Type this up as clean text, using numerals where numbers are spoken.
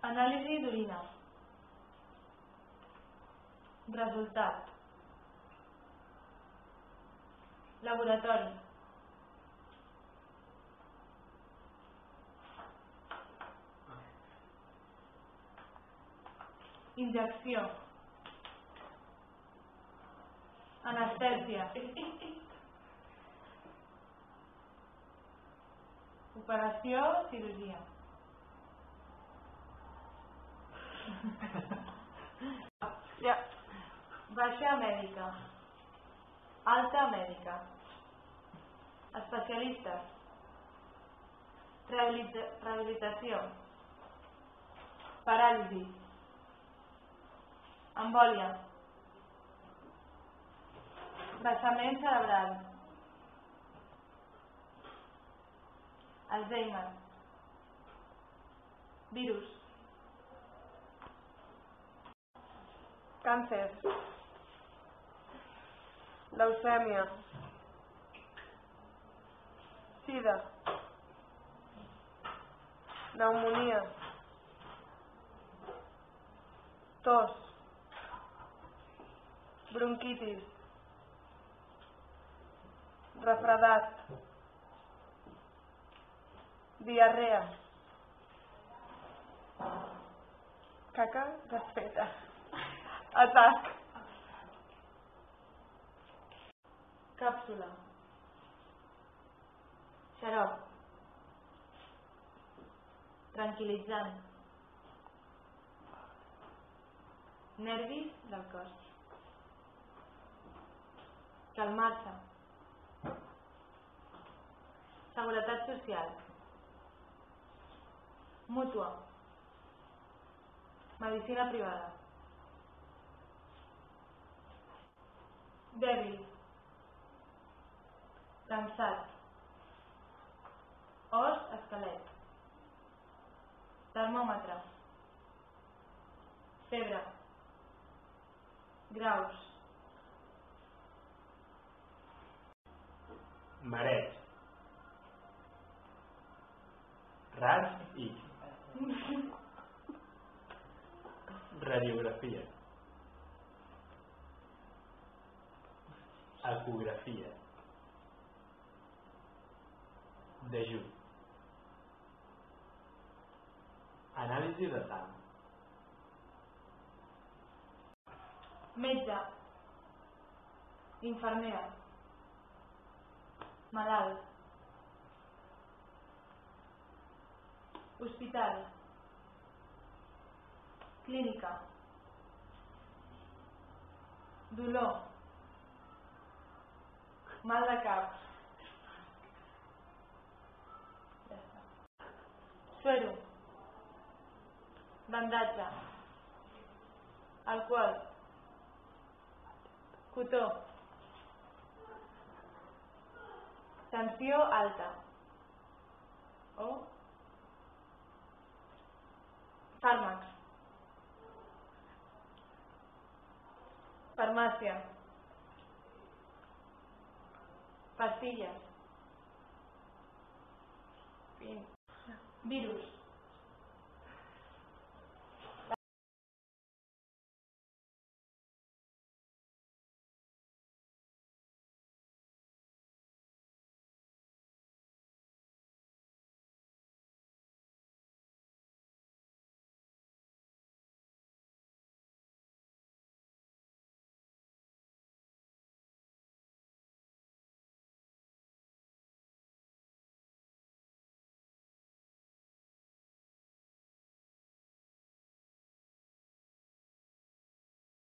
Anàlisi d'orina. Resultat. Laboratori. Injecció. Anestèsia. Operació, cirurgia. Baixa mèdica. Alta mèdica. Especialistes. Rehabilitació. Paràlisi. Embòlia. Vessament cerebral. Alzheimer. Virus. Càncer. Leucèmia. Sida. Pneumònia. Tos. Bronquitis. Refredat. Diarrea. Caca desfeta. Atac. Càpsula. Xarop. Tranquil·litzant. Nervis del cos. Calmar-se. Seguretat social. Mútua. Medicina privada. Dèbil. Cansat. Os, esquelet. Termòmetre. Febre. Graus. Mareig. Raig X. Radiografia. Ecografia. Dejú. Anàlisi de sang. Metge. Infermera. Malalt. Hospital. Clínica. Dolor. Mal de cap. Suero. Bandatge. Alcohol. Cotó. Tensió alta. O fàrmacs. Farmàcia. Pastilles. Virus.